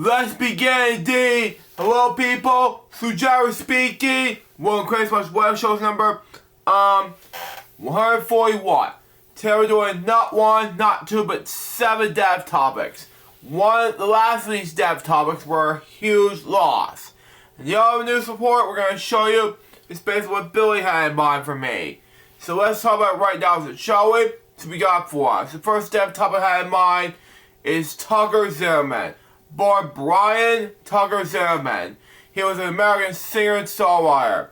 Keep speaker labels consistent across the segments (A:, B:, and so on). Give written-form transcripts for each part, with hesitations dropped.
A: Let's begin, D. Hello, people. Sujara speaking. TheCrazyBunch's WebShow's number 141. Today we're doing not one, not two, but 7 dev topics. The last of these dev topics were a huge loss. And the other news report we're going to show you is basically what Billy had in mind for me. So let's talk about it right now, shall we? So we got for us. The first dev topic I had in mind is Tucker Zimmerman. Born Brian Tucker Zimmerman. He was an American singer and songwriter.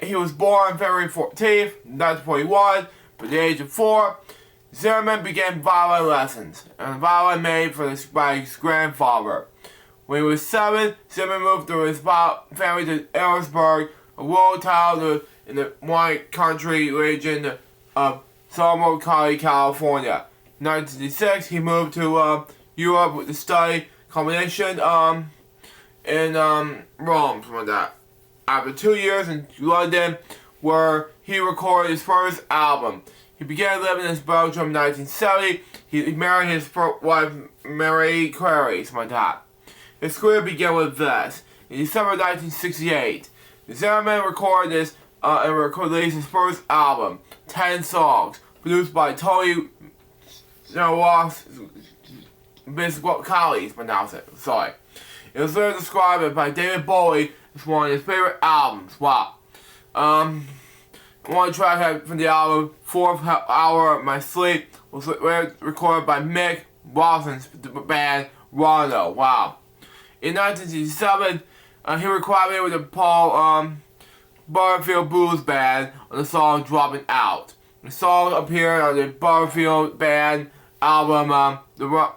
A: He was born February 14th, 1941, but at the age of 4, Zimmerman began violin lessons, and violin made by his grandfather. When he was 7, Zimmerman moved with his family to Ellisburg, a rural town in the wine country region of Sonoma County, California. In 1966, he moved to Europe with the study combination in Rome, something like that. After 2 years in London, where he recorded his first album. He began living in Belgium in 1970. He married his first wife, Mary Query, something like that. His career began with this. In December 1968, Zimmerman recorded released his first album, 10 songs, produced by Tony Ross. Colley's pronounce it. Sorry. It was later described by David Bowie as one of his favorite albums. Wow. One track from the album, 4th Hour of My Sleep, was recorded by Mick Watson's band Rondo. Wow. In 1967, he recorded with the Paul Butterfield Blues Band on the song Dropping Out. The song appeared on the Butterfield Band album, the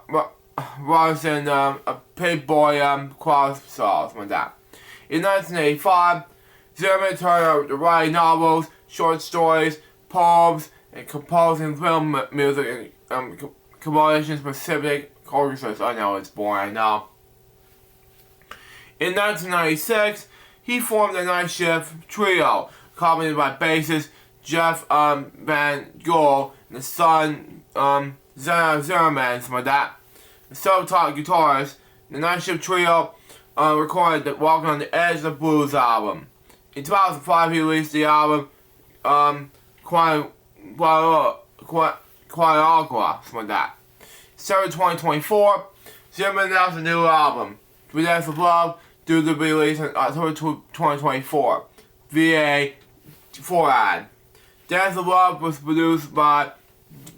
A: Robinson, a Pig-Boy Cross song, something like that. In 1985, Zimmerman turned to writing novels, short stories, poems, and composing film music and compositions for symphonic orchestras. I know it's boring, I know. In 1996, he formed the Night Shift Trio, accompanied by bassist Jeff Van Gool and the son Zimmerman, something like that. The self-taught guitarist, the Night Shift Trio recorded the Walking on the Edge of the Blues album. In 2005, he released the album Quiet Agua, something like that. September 2024, Zimmerman announced a new album, 3 Days of Love, due to be released in October 2024 via 4ad. Dance of Love was produced by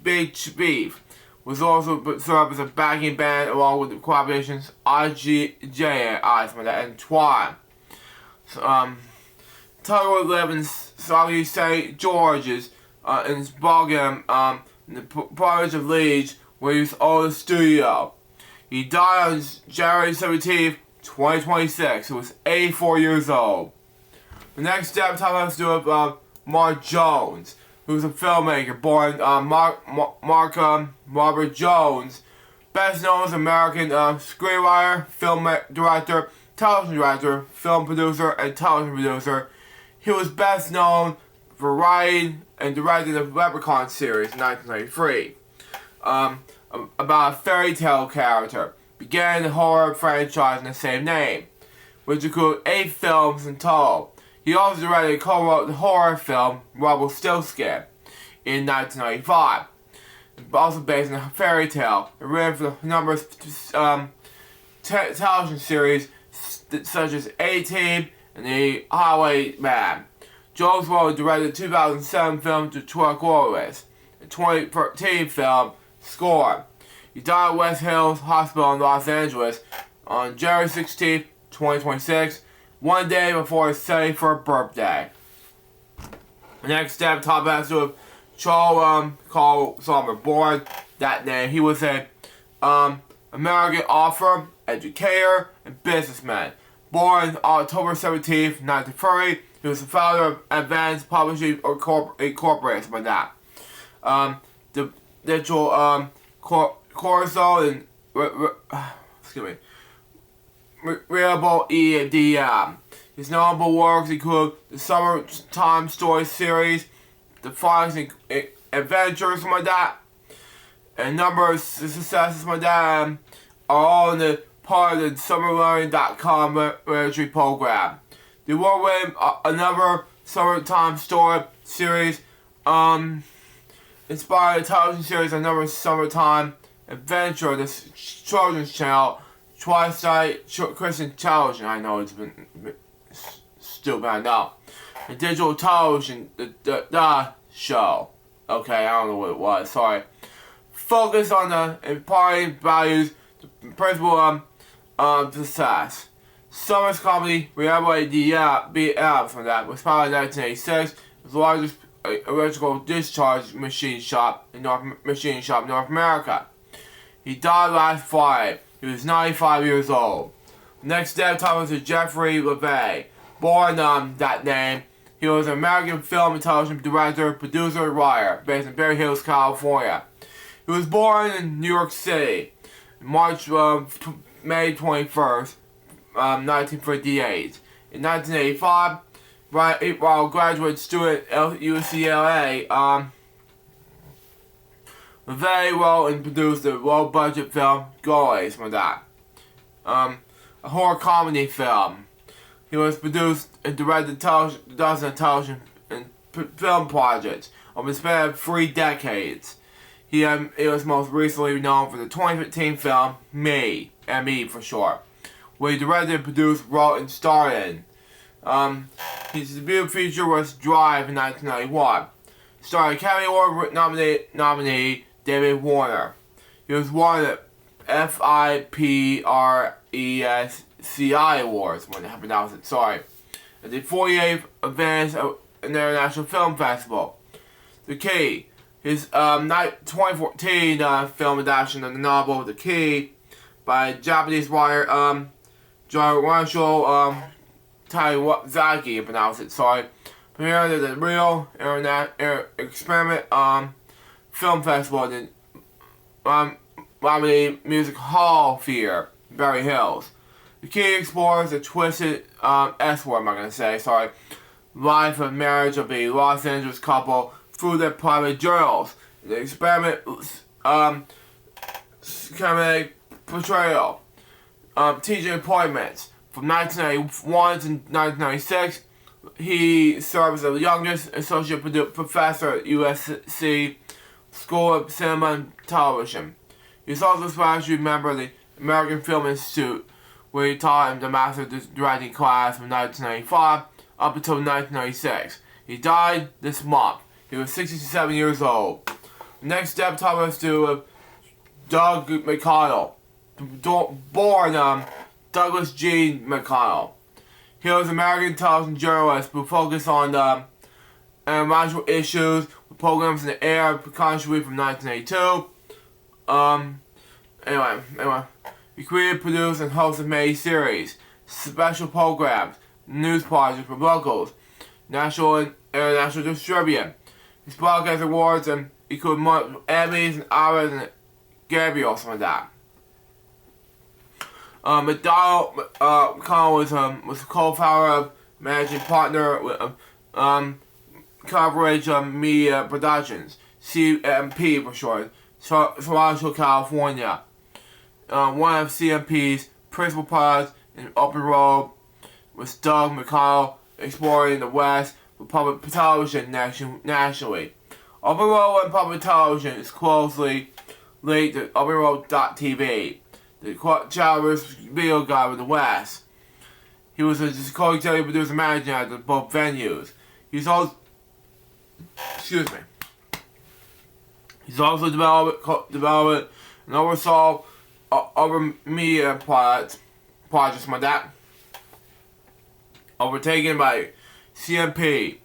A: Big Beef, was also served as a backing band along with the collaborations IGJ and Twine. Tucker would live in Saudi St. George's in Bulgham, in the province of Leeds, where he was owned a studio. He died on January 17th, 2026. He was 84 years old. The next step has to do with Mark Jones, who was a filmmaker, born Robert Jones, best known as American screenwriter, film director, television director, film producer, and television producer. He was best known for writing and directing the Leprechaun series in 1993, about a fairy tale character. Began the horror franchise in the same name, which included 8 films in total. He also directed and co-wrote the horror film Rumpelstiltskin in 1995. Also based on a fairy tale, and written for a number of television series such as A-Team and The Highwayman. Jones wrote and directed the 2007 film Detroit Glorious, the 2013 film Score. He died at West Hills Hospital in Los Angeles on January 16, 2026, one day before his 71st birthday. The next step, top has to do with Charles Sommer, born that name. He was a American author, educator, and businessman. Born October 17, 1930, he was the founder of Advanced Publishing Incorporated, something like that. The digital Corso and Readable EDM. His notable works include the Summertime Story series, the Fox Adventures, something like that, and a number of successes, something like that, are all in the part of the SummerLearning.com literature program. The award-winning another Summertime Story series inspired a television series, another Summertime Adventure, this children's channel, Twilight Christian Television. I know it's been stupid, I know. The digital television, the show. Okay, I don't know what it was, sorry. Focus on the imparting values, the principle of success. Summer's company, reality BL from that, was founded in 1986. It was the largest electrical discharge machine shop in North America. He died last Friday. He was 95 years old. Next dev topic is Jeffrey LeVay. Born that name, he was an American film and television director, producer, and writer, based in Beverly Hills, California. He was born in New York City, May 21st, 1958. In 1985, while a graduate student at UCLA, LeVay wrote and produced the low-budget film Goalies for that. A horror comedy film. He was produced and directed dozens of television and film projects over the span of 3 decades. He was most recently known for the 2015 film Me, M-E for short, where he directed, produced, wrote, and starred in. His debut feature was Drive in 1991. Starring Academy Award nominee David Warner. He was won the FIPRESCI Awards, when I pronounce it, sorry, at the 48th Advanced International Film Festival. The Key, his 2014 film adaptation of the novel The Key by Japanese writer Marshall Taizaki, I pronounce it, sorry, premiered at the Real Experiment Film Festival in Miami Music Hall Theater, Beverly Hills. The Key explores the twisted S-word, I'm not going to say, sorry, life and marriage of a Los Angeles couple through their private journals. The experiment comedic portrayal. Teaching appointments. From 1991 to 1996, he served as the youngest associate professor at USC School of Cinema and Television. He was also a faculty member of the American Film Institute, where he taught in the master directing class from 1995 up until 1996. He died this month. He was 67 years old. The next step topic is to Doug McConnell, born Douglas G. McConnell. He was an American television journalist who focused on environmental issues with programs in the air country from 1982. Anyway, he created, produced, and hosted many series, special programs, news projects for locals, national and international distribution. His broadcast awards include Emmys and Oscars and Gabriel, something like that. McConnell was a co-founder of managing partner with Coverage Media Productions, CMP for short, Toronto, California. One of CMP's principal products in Open Road was Doug McConnell exploring the West with public television nationally. Open Road and public television is closely linked to OpenRoad.tv, the children's video guide with the West. He was a co-executive producer manager at both venues. He's also developed and oversaw other media projects like that, overtaken by CMP.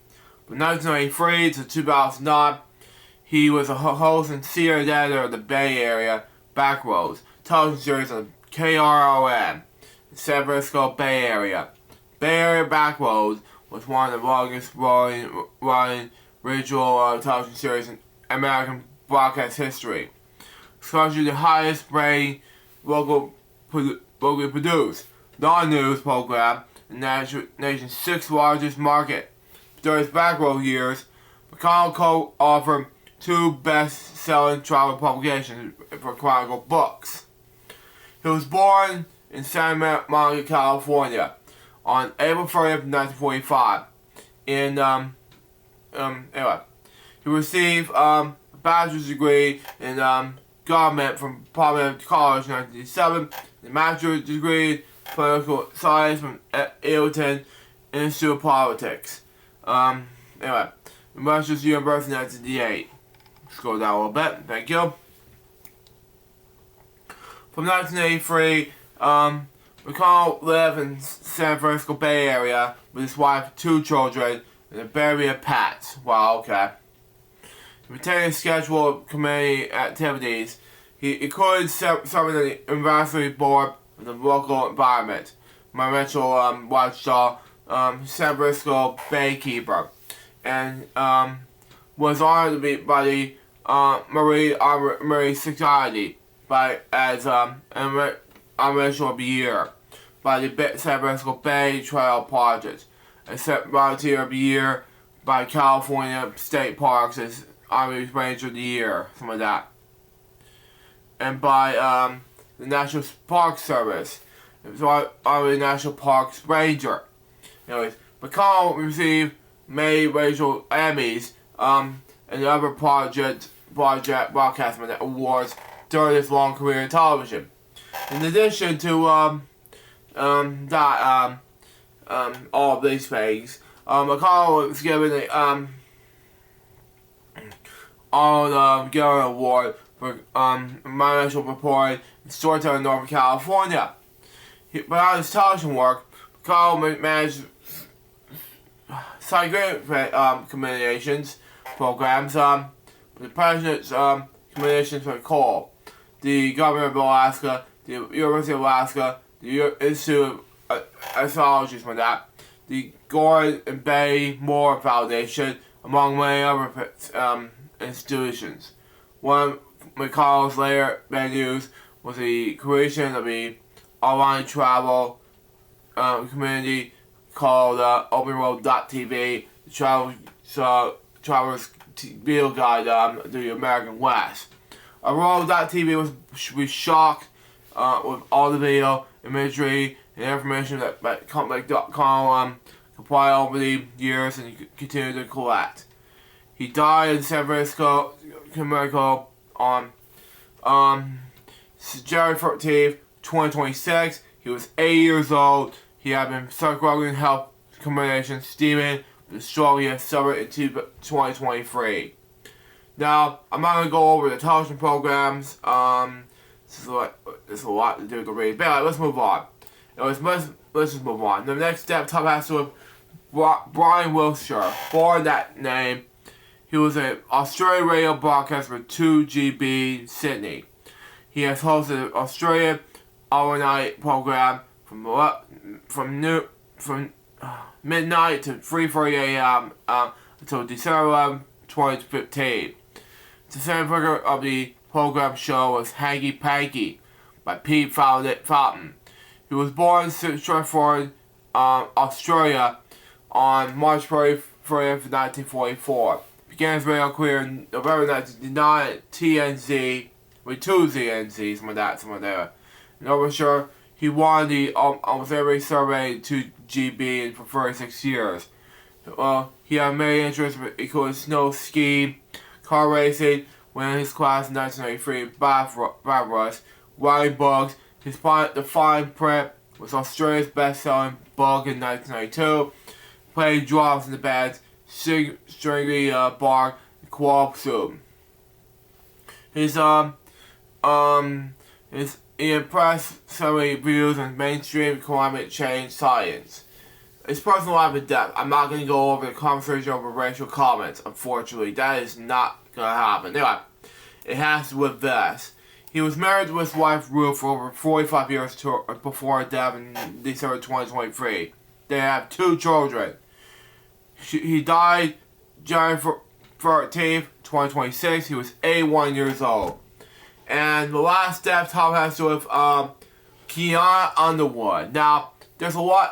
A: From 1993 to 2009, he was a host and senior editor of the Bay Area Backroads television series on KROM in San Francisco Bay Area. Bay Area Backroads was one of the longest running regional television series in American broadcast history. It's actually the highest rated locally produced non-news program in the nation's 6th largest market. During his Backroad years, McConnell co-authored 2 best-selling travel publications for Chronicle books. He was born in Santa Monica, California, on April 30th, 1945. And anyway, he received a bachelor's degree in government from Providence College in 1987, a master's degree in political science from Eaton Institute of Politics. Anyway, Massachusetts University in 1988. Scroll down a little bit. Thank you. From 1983, McConnell lived in San Francisco Bay Area with his wife, 2 children, and a baby of pets. Wow, okay. He maintained a schedule of community activities. He included serving the advisory board of the local environment, environmental watchdog, San Francisco Baykeeper, and was honored to be by the Marine Society as Environmental of the Year by the San Francisco Bay Trail Project, and Volunteer of the Year by California State Parks as Army Ranger of the Year, something like that, and by the National Park Service. It was Army National Parks Ranger. Anyways, McConnell received many racial Emmys and other project broadcasting awards during his long career in television. In addition to all of these things, McConnell was given the Arnold Gilliam Award for environmental reporting in storytelling in Northern California. Without his television work, McConnell managed scientific communications programs, the President's Communications for Coal, the Government of Alaska, the University of Alaska, the Institute of Ethology, like that, the Gordon and Betty Moore Foundation, among many other institutions. One of McConnell's later venues was the creation of the online travel community called OpenRoad.tv, the traveler's video guide to the American West. Road.tv was shocked with all the video, imagery, and information that company.com compiled over the years and continued to collect. He died in San Francisco, America on January 13th, 2026. He was 80 years old. He had been struggling with health combinations, Stephen, the struggle he has suffered in 2023. Now, I'm not going to go over the television programs. This is a lot to do to read. But let's move on. Let's just move on. The next step top has to do with Brian Wiltshire. Born that name, he was an Australian radio broadcaster for 2GB Sydney. He has hosted an Australian overnight program from midnight to 3:30 a.m. Until December 11, 2015. The center figure of the program show was Hanky Panky by Pete Fountain. He was born in Stratford, Australia on March 30th, 1944. Began his radio career in November 1999 at TNZ, with 2 ZNZs, some of that. In Overshire, he won the almost every survey 2GB for 36 years. He had many interests, including snow skiing, car racing, winning his class in 1993, Bob Rush, writing books. The Fine Print was Australia's best-selling book in 1992. Playing drums in the bands Stringy Bark and Co-op Soup. He impressed so many views on mainstream climate change science. His personal life and death. I'm not going to go over the conversation over racial comments, unfortunately. That is not going to happen. Anyway, it has to do with this. He was married to his wife Ruth for over 45 years before her death in December 2023. They have 2 children. He died January 13th, 2026. He was 81 years old. And the last death top has to do with Kiana Underwood. Now, there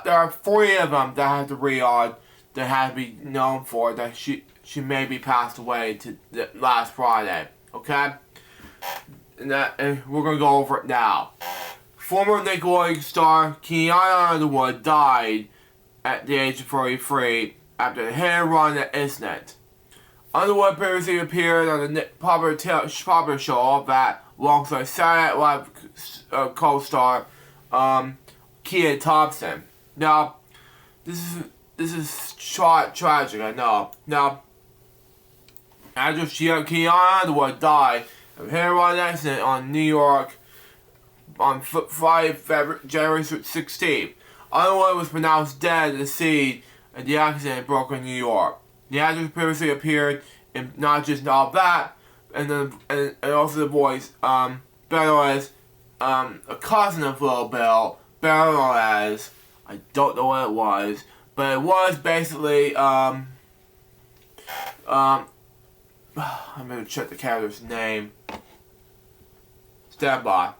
A: are 3 of them that I have to read on that have to be known for that she maybe passed away last Friday. Okay? And we're going to go over it now. Former Nickelodeon star Keanu Underwood died at the age of 43 after a hit-and-run incident. Underwood previously appeared on the popular show that alongside Saturday Night Live co-star Kenan Thompson. Now, this is tragic, I know. Now, actress Keanu Underwood died of a hit-and-run accident on New York on Friday, January 16th. Underwood was pronounced dead at the scene of the accident in Brooklyn, New York. The actress previously appeared in not just All That, and also the voice, better known as a cousin of Little Bill, better known as, I don't know what it was, but it was basically, I'm gonna check the character's name. Stand by.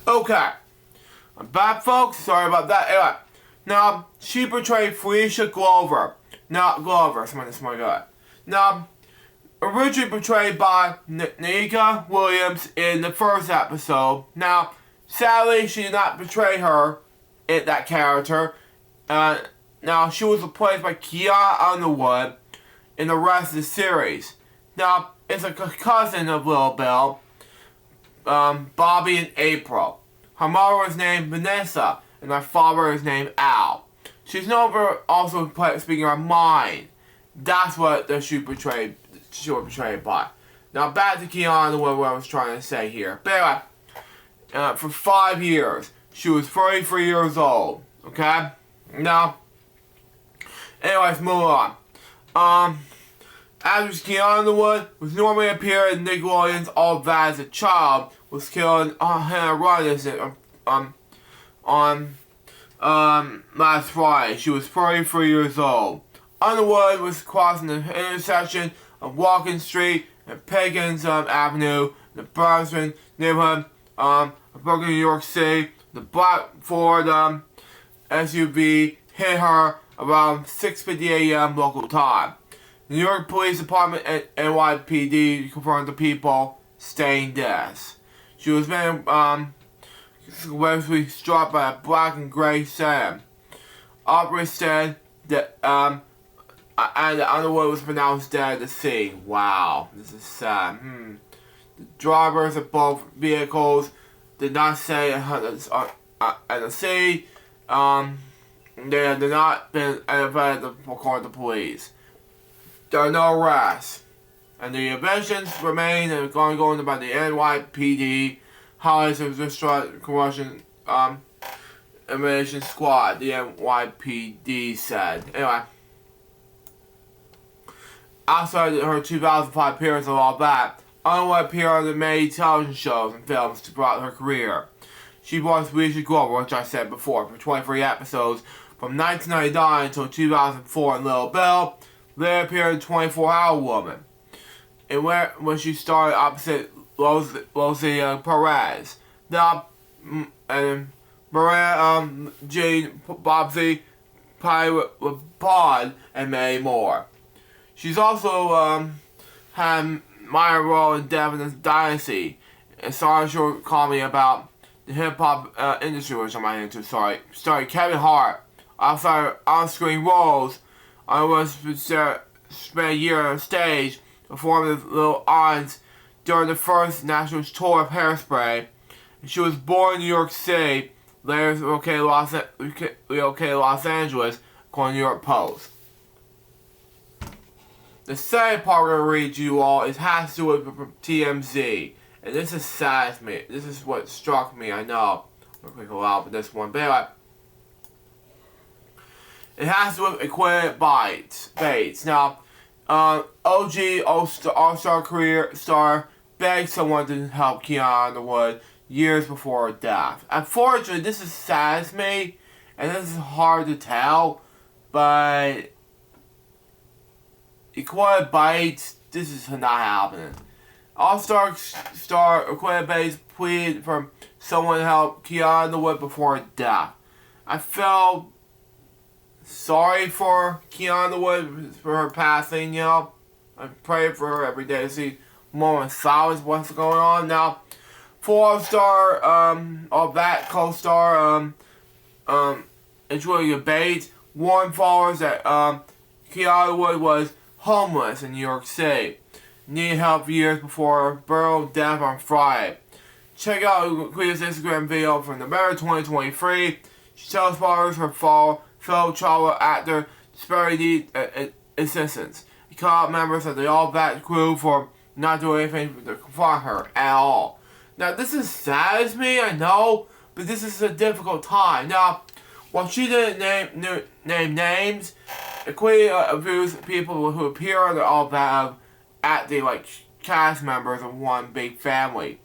A: Okay. I'm back, folks. Sorry about that. Anyway. Now, she portrayed Felicia Glover. Not Glover, my God. Now, originally portrayed by Nika Williams in the first episode. Now, sadly, she did not portray her in that character. Now, she was replaced by Keanu Underwood in the rest of the series. Now, it's a cousin of Little Bill, Bobby and April. Her mother is named Vanessa, and her father is named Al. She's known for also speaking her mind. That's what she was portrayed by. Now back to Keanu, what I was trying to say here. But anyway, for 5 years, she was 33 years old. Okay? Now, anyways, move on. Actress Keanu Underwood was normally appear in Nickelodeon's All That as a child, was killed on a run incident on last Friday. She was 33 years old. Underwood was crossing the intersection of Walking Street and Pagans Avenue, the Brunswick neighborhood of Brooklyn, New York City. The black Ford SUV hit her around 6:50 a.m. local time. New York Police Department and NYPD confirmed the people staying dead. She was then struck by a black and gray Sedan. Operators said that and Underwood was pronounced dead at the scene. Wow, this is sad. The drivers of both vehicles did not say at the scene. They had not been identified according to police. There are no arrests, and the inventions remain and going on by the NYPD. Highlights of distraught corruption elimination squad, the NYPD said. Anyway, outside her 2005 appearance of All That, Underwood appeared on the many television shows and films throughout her career. She voiced Felicia Glover, which I said before, for 23 episodes from 1999 until 2004 in Little Bill. They appeared in 24-Hour Woman, and when she starred opposite Rosie Perez. Now, and Maria Jane Bobsey, Pirate Pod, and many more. She's also had a minor role in Devin's Dynasty, a short comedy about the hip-hop industry, which I'm not into, starring Kevin Hart. Outside on-screen roles, I spent a year on stage performing with Little Ons during the first national tour of Hairspray. She was born in New York City, later relocated Los Angeles, according to New York Post. The second part we're going to read you all has to do with TMZ. And this is sad to me. This is what struck me, I know. I'm going to go out with this one. But anyway, it has to do with Equated Bates. Now, OG All-Star career star begged someone to help Keanu Underwood years before her death. Unfortunately, this is sad to me, and this is hard to tell, but Equated Bates, this is not happening. All-Star star Equated Bates pleaded for someone to help Keanu Underwood before her death. I felt sorry for Keanu Underwood for her passing, you know. I pray for her every day to see more silence what's going on. Now, 4-star, of that co-star, it's really a bait. Warren followers that, Keanu Wood was homeless in New York City. Needed help years before her burial death on Friday. Check out Queen's Instagram video from November 2023. She tells followers her fellow child actor desperately needs assistance. He called out members of the All That crew for not doing anything to confront her at all. Now, this is sad to me, I know, but this is a difficult time. Now, while she didn't name names, the Queen abused people who appear on the All That acting like cast members of one big family.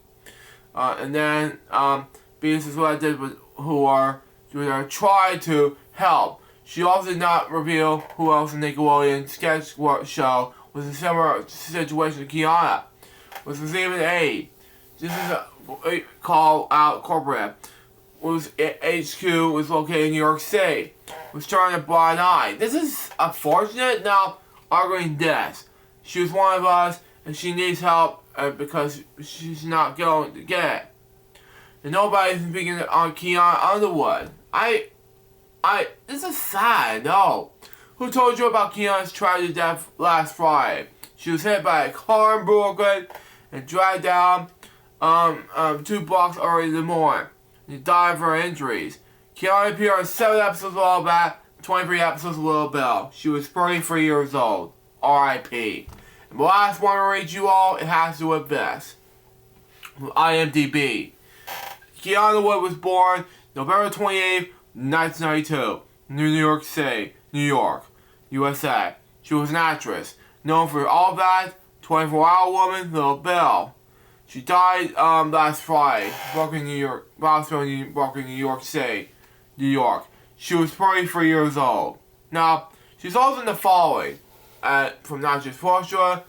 A: And then, this is what I did with who are tried to help. She also did not reveal who else in Nickelodeon sketch show was in a similar situation to Kiana, was receiving aid. This is a call out corporate. Was HQ was located in New York City. Was turning a blind eye. This is unfortunate. Now, arguing this. She was one of us, and she needs help because she's not going to get it. And nobody's speaking on Keanu Underwood. This is sad, no. Who told you about Keanu's tragic death last Friday? She was hit by a car in Brooklyn and dragged down 2 blocks early in the morning. She died of her injuries. Keanu appeared on 7 episodes of All That, 23 episodes of Little Bill. She was 33 years old. R.I.P. And the last one to read you all, it has to do with this. IMDb. Keanu Wood was born November 28th, 1992, New York City, New York, USA. She was an actress, known for All That, 24-Hour Woman, Little Bill. She died last Friday, Brooklyn, New York, Brooklyn, New York City, New York. She was 33 years old. Now, she's also in the following, from not just Felicia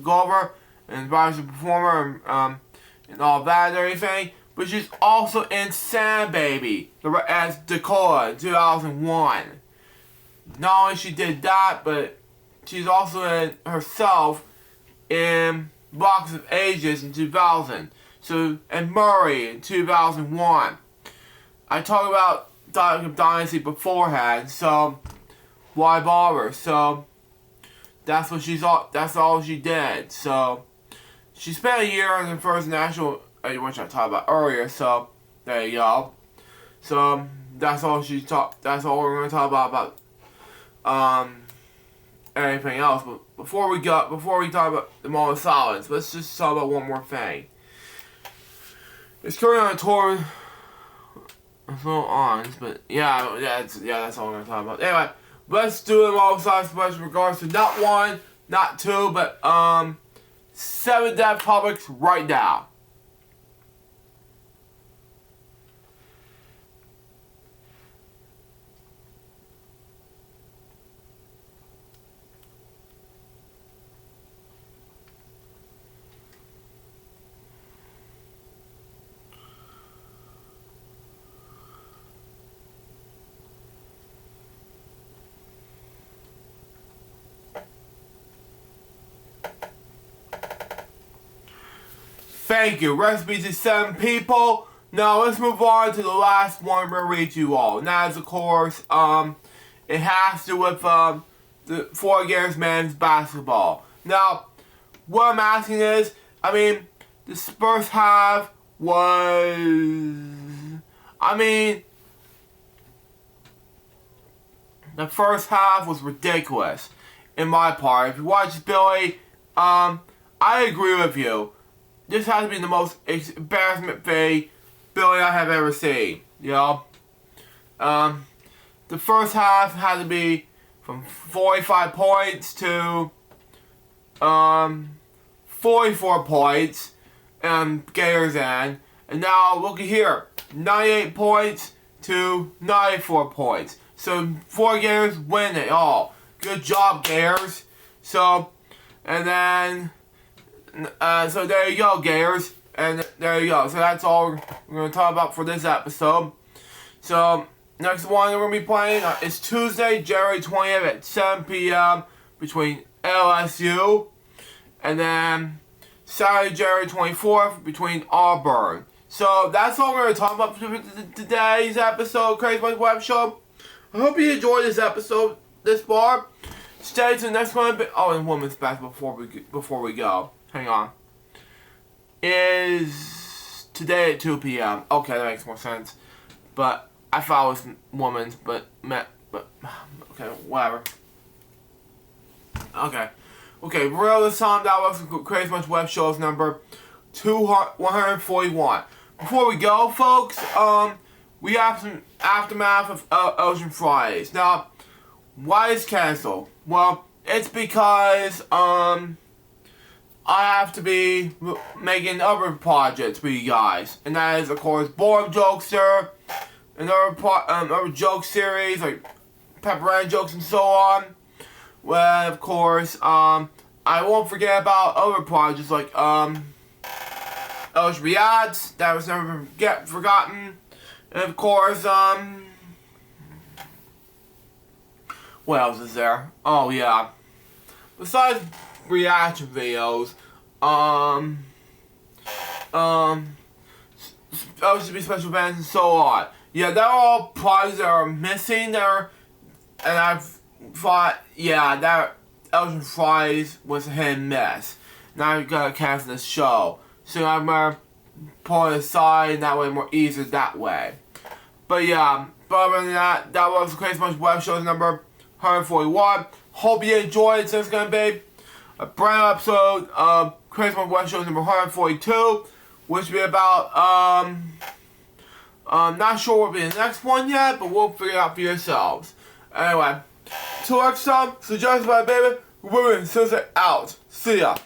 A: Glover, and advisor performer, and all that and everything, but she's also in Sam Baby as Dakota in 2001. Not only she did that, but she's also in herself in Box of Ages in 2000. So, and Murray in 2001. I talked about Dynasty beforehand, so why bother? So that's all she did. So she spent a year in the first national, which I talked about earlier. So there you go. So that's all that's all we're gonna talk about anything else. But before we talk about the moment of silence, let's just talk about one more thing. It's currently on a tour. It's a little honest, but that's all we're gonna talk about. Anyway, let's do the moment of silence with regards to not 1, not 2, but 7 dev topics right now. Thank you. Recipe to 7 people. Now let's move on to the last one I'm going to read to you all. And that is, of course, it has to do with the 4 games men's basketball. Now, what I'm asking is, the first half was, the first half was ridiculous, in my part. If you watch Billy, I agree with you. This has to be the most embarrassment Billy I have ever seen. You know? The first half had to be from 45 points to 44 points Gators end. And now look at here. 98 points to 94 points. So 4 Gators win it all. Good job, Gators. So, and then so there you go, Gators, and there you go. So that's all we're going to talk about for this episode. So next one we're going to be playing is Tuesday, January 20th at 7 p.m. between LSU and then Saturday, January 24th, between Auburn. So that's all we're going to talk about for today's episode of Crazy Bunch Web Show. I hope you enjoyed this episode this far. Stay to the next one. Oh, and women's basketball before we go. Hang on. Is today at 2 p.m. Okay, that makes more sense. But I thought it was women's, but okay, whatever. Okay, real this time that was Crazy Bunch Web Show's number 141. Before we go, folks, we have some aftermath of Ocean Fridays. Now, why is canceled? Well, it's because I have to be making other projects for you guys, and that is, of course, Board Jokester, and other joke series like Pepperoni jokes and so on. Well, of course, I won't forget about other projects like Elish Riyadh's that was never forgotten, and of course, what else is there? Oh yeah, besides reaction videos, LGB special events and so on. Yeah, they're all projects that are missing there, and I've thought, yeah, that Ocean Fridays was a hit and miss. Now I've got to cancel this show. So I'm going to pull it aside, and that way more easier that way. But yeah, but other than that, that was the Crazy Bunch Web Show's number 141. Hope you enjoyed. So it's going to be a brand new episode of Crazy Bunch Web Show's number 142, which will be about, not sure what will be the next one yet, but we'll figure it out for yourselves. Anyway, till next time, so just my baby, women, sister out. See ya.